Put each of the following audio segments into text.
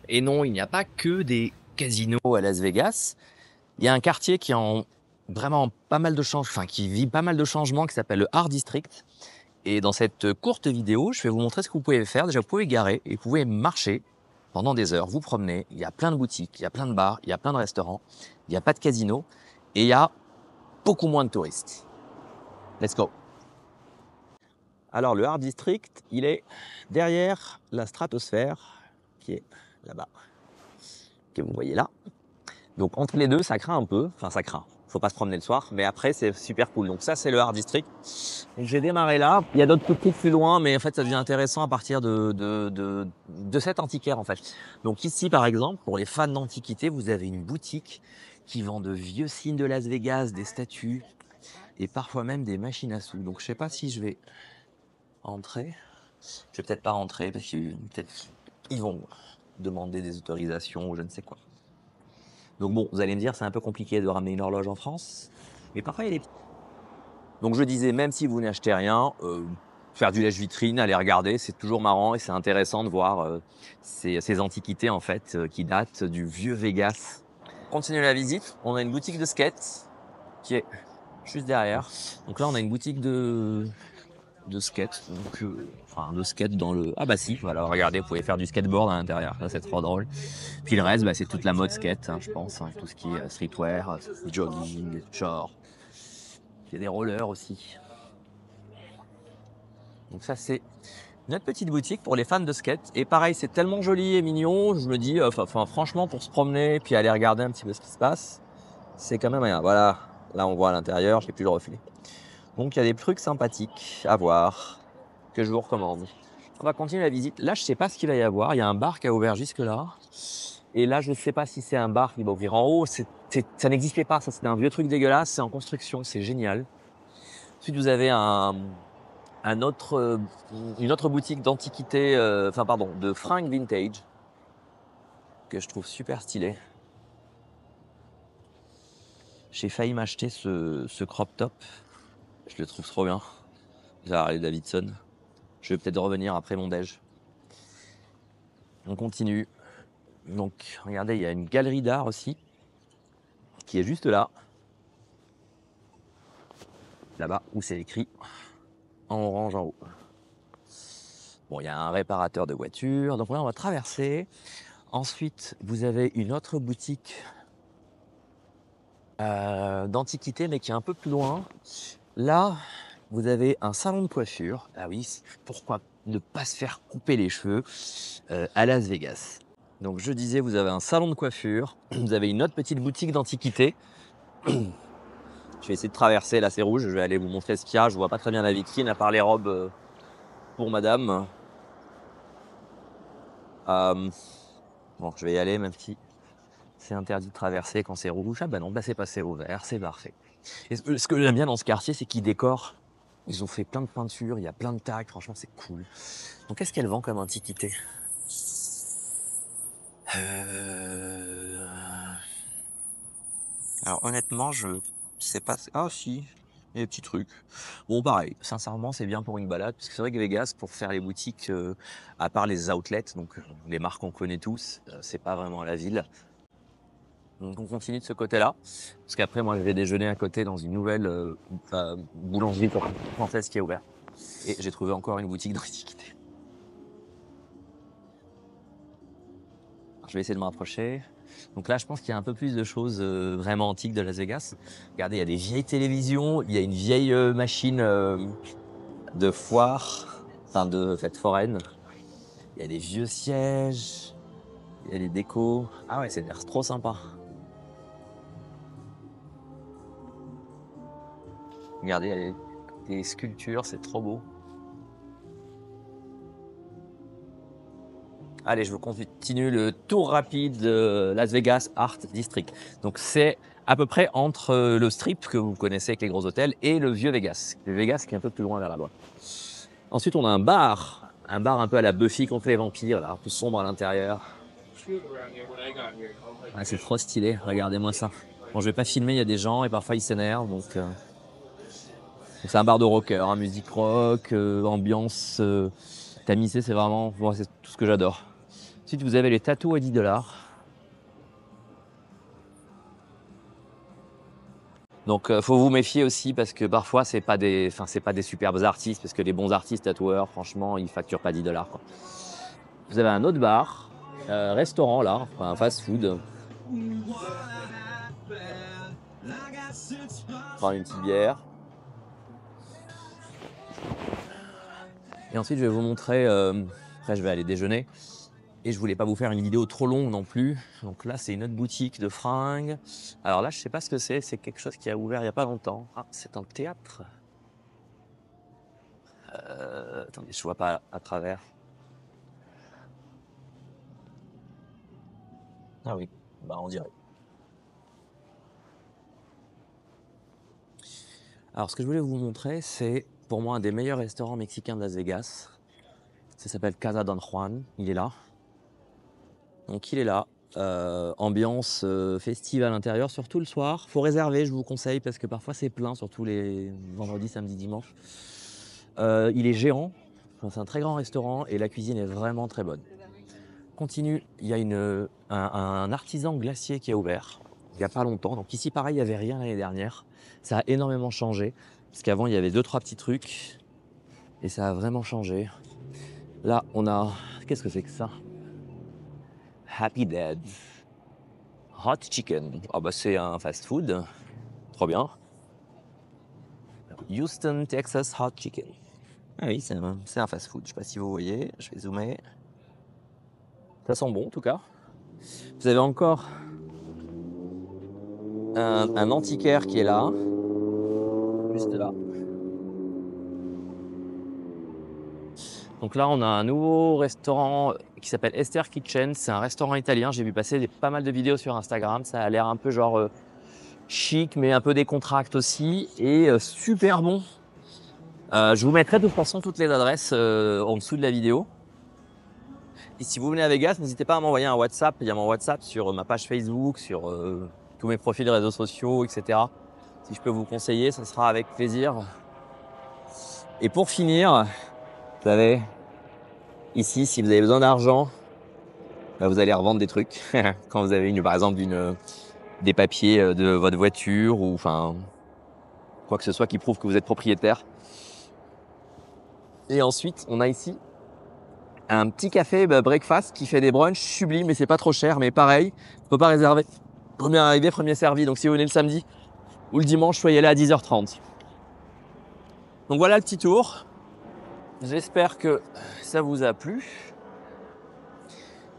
Et non, il n'y a pas que des casinos à Las Vegas. Il y a un quartier qui en vraiment pas mal de enfin, qui vit pas mal de changements, qui s'appelle le Art District. Et dans cette courte vidéo, je vais vous montrer ce que vous pouvez faire. Déjà, vous pouvez garer et vous pouvez marcher pendant des heures, vous promener. Il y a plein de boutiques, il y a plein de bars, il y a plein de restaurants, il n'y a pas de casino et il y a beaucoup moins de touristes. Let's go. Alors, le Art District, il est derrière la stratosphère qui est là-bas, que vous voyez là. Donc entre les deux, ça craint un peu. Enfin, ça craint. Faut pas se promener le soir, mais après, c'est super cool. Donc ça, c'est le Art District. J'ai démarré là. Il y a d'autres trucs plus loin, mais en fait, ça devient intéressant à partir de cet antiquaire, en fait. Donc ici, par exemple, pour les fans d'antiquité, vous avez une boutique qui vend de vieux signes de Las Vegas, des statues et parfois même des machines à sous. Donc je sais pas si je vais entrer. Je vais peut-être pas rentrer parce que peut-être ils vont demander des autorisations ou je ne sais quoi. Donc bon, vous allez me dire, c'est un peu compliqué de ramener une horloge en France, mais parfois il y a des... Donc je disais, même si vous n'achetez rien, faire du lèche-vitrine, aller regarder, c'est toujours marrant et c'est intéressant de voir ces antiquités en fait qui datent du vieux Vegas. Continuez la visite, on a une boutique de skate qui est juste derrière. Donc là on a une boutique de skate, donc, enfin de skate dans le... Ah bah si, voilà, regardez, vous pouvez faire du skateboard à l'intérieur, ça c'est trop drôle. Puis le reste, bah, c'est toute la mode skate, hein, je pense, hein, tout ce qui est streetwear, jogging, short. Il y a des rollers aussi. Donc ça c'est notre petite boutique pour les fans de skate. Et pareil, c'est tellement joli et mignon, je me dis, enfin franchement, pour se promener, puis aller regarder un petit peu ce qui se passe, c'est quand même rien. Voilà, là on voit à l'intérieur, j'ai plus le reflet. Donc il y a des trucs sympathiques à voir, que je vous recommande. On va continuer la visite. Là, je sais pas ce qu'il va y avoir. Il y a un bar qui a ouvert jusque là. Et là, je ne sais pas si c'est un bar qui va ouvrir en haut. Ça n'existait pas. Ça, c'était un vieux truc dégueulasse. C'est en construction. C'est génial. Ensuite, vous avez un autre, une autre boutique d'antiquité, enfin pardon, de fringues vintage que je trouve super stylé. J'ai failli m'acheter ce crop top. Je le trouve trop bien. La Harley Davidson. Je vais peut-être revenir après mon déj. On continue. Donc, regardez, il y a une galerie d'art aussi, qui est juste là. Là-bas, où c'est écrit en orange en haut. Bon, il y a un réparateur de voitures. Donc là, on va traverser. Ensuite, vous avez une autre boutique d'antiquité, mais qui est un peu plus loin. Là, vous avez un salon de coiffure. Ah oui, pourquoi ne pas se faire couper les cheveux à Las Vegas. Donc je disais, vous avez un salon de coiffure. Vous avez une autre petite boutique d'antiquité. Je vais essayer de traverser, là c'est rouge, je vais aller vous montrer ce qu'il y a. Je vois pas très bien la vitrine, à part les robes pour madame. Bon, je vais y aller, même si c'est interdit de traverser quand c'est rouge. Ah bah non, bah c'est passé au vert, c'est parfait. Et ce que j'aime bien dans ce quartier, c'est qu'ils décorent. Ils ont fait plein de peintures, il y a plein de tags, franchement c'est cool. Donc qu'est-ce qu'elle vend comme antiquité? Alors honnêtement, je sais pas... Ah si, il y a des petits trucs. Bon pareil, sincèrement c'est bien pour une balade, parce que c'est vrai que Vegas, pour faire les boutiques, à part les outlets, donc les marques qu'on connaît tous, c'est pas vraiment la ville. Donc on continue de ce côté-là, parce qu'après moi je vais déjeuner à côté dans une nouvelle boulangerie française qui est ouverte. Et j'ai trouvé encore une boutique d'antiquité. Je vais essayer de me rapprocher. Donc là je pense qu'il y a un peu plus de choses vraiment antiques de Las Vegas. Regardez, il y a des vieilles télévisions, il y a une vieille machine de foire, enfin de fête foraine. Il y a des vieux sièges, il y a des décos. Ah ouais, c'est l'air trop sympa. Regardez, il y a des sculptures, c'est trop beau. Allez, je vous continue le tour rapide de Las Vegas Art District. Donc c'est à peu près entre le strip que vous connaissez avec les gros hôtels et le vieux Vegas. Le Vegas qui est un peu plus loin vers là-bas. Ensuite, on a un bar un peu à la Buffy contre les vampires, là, un peu sombre à l'intérieur. Ah, c'est trop stylé, regardez-moi ça. Bon, je vais pas filmer, il y a des gens et parfois ils s'énervent, donc c'est un bar de rocker, hein, musique rock, ambiance tamisée, c'est vraiment, bon, c'est tout ce que j'adore. Ensuite, vous avez les tatous à 10 $. Donc, faut vous méfier aussi parce que parfois, c'est pas des superbes artistes parce que les bons artistes tatoueurs, franchement, ils facturent pas 10 $, quoi. Vous avez un autre bar, restaurant là, enfin, un fast-food. Prendre une petite bière. Et ensuite, je vais vous montrer. Après, je vais aller déjeuner. Et je voulais pas vous faire une vidéo trop longue non plus. Donc là, c'est une autre boutique de fringues. Alors là, je sais pas ce que c'est. C'est quelque chose qui a ouvert il y a pas longtemps. Ah, c'est un théâtre. Attendez, je vois pas à travers. Ah oui, bah on dirait. Alors, ce que je voulais vous montrer, c'est pour moi un des meilleurs restaurants mexicains de Las Vegas. Ça s'appelle Casa Don Juan. Il est là. Donc, il est là. Ambiance festive à l'intérieur, surtout le soir. Faut réserver, je vous conseille, parce que parfois c'est plein, surtout les vendredis, samedis, dimanches. Il est géant. Enfin, c'est un très grand restaurant et la cuisine est vraiment très bonne. Continue, il y a un artisan glacier qui a ouvert il n'y a pas longtemps. Donc ici, pareil, il n'y avait rien l'année dernière. Ça a énormément changé. Parce qu'avant, il y avait 2-3 petits trucs. Et ça a vraiment changé. Là, on a... Qu'est-ce que c'est que ça? Happy Dad. Hot Chicken. Oh bah c'est un fast-food. Trop bien. Houston, Texas Hot Chicken. Ah oui, c'est un fast-food. Je sais pas si vous voyez. Je vais zoomer. Ça sent bon, en tout cas. Vous avez encore un antiquaire qui est là. Juste là. Donc là, on a un nouveau restaurant qui s'appelle Esther Kitchen. C'est un restaurant italien. J'ai vu passer pas mal de vidéos sur Instagram. Ça a l'air un peu genre chic, mais un peu décontracté aussi. Et super bon. Je vous mettrai de toute façon toutes les adresses en dessous de la vidéo. Et si vous venez à Vegas, n'hésitez pas à m'envoyer un WhatsApp. Il y a mon WhatsApp sur ma page Facebook, sur tous mes profils de réseaux sociaux, etc. Si je peux vous conseiller, ça sera avec plaisir. Et pour finir, vous savez, ici, si vous avez besoin d'argent, bah, vous allez revendre des trucs. Quand vous avez par exemple des papiers de votre voiture ou enfin quoi que ce soit qui prouve que vous êtes propriétaire. Et ensuite, on a ici un petit café breakfast qui fait des brunchs sublimes, mais c'est pas trop cher. Mais pareil, on peut pas réserver. Premier arrivé, premier servi. Donc si vous venez le samedi ou le dimanche, soyez là à 10h30. Donc voilà le petit tour. J'espère que ça vous a plu,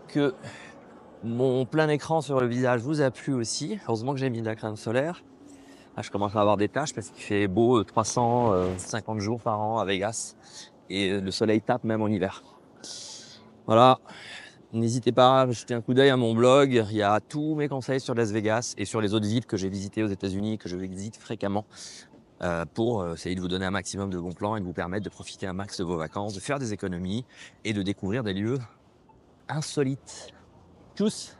que mon plein écran sur le visage vous a plu aussi. Heureusement que j'ai mis de la crème solaire. Là, je commence à avoir des taches parce qu'il fait beau 350 jours par an à Vegas et le soleil tape même en hiver. Voilà, n'hésitez pas à jeter un coup d'œil à mon blog. Il y a tous mes conseils sur Las Vegas et sur les autres villes que j'ai visitées aux États-Unis, que je visite fréquemment. Pour essayer de vous donner un maximum de bons plans et de vous permettre de profiter un max de vos vacances, de faire des économies et de découvrir des lieux insolites. Tchuss!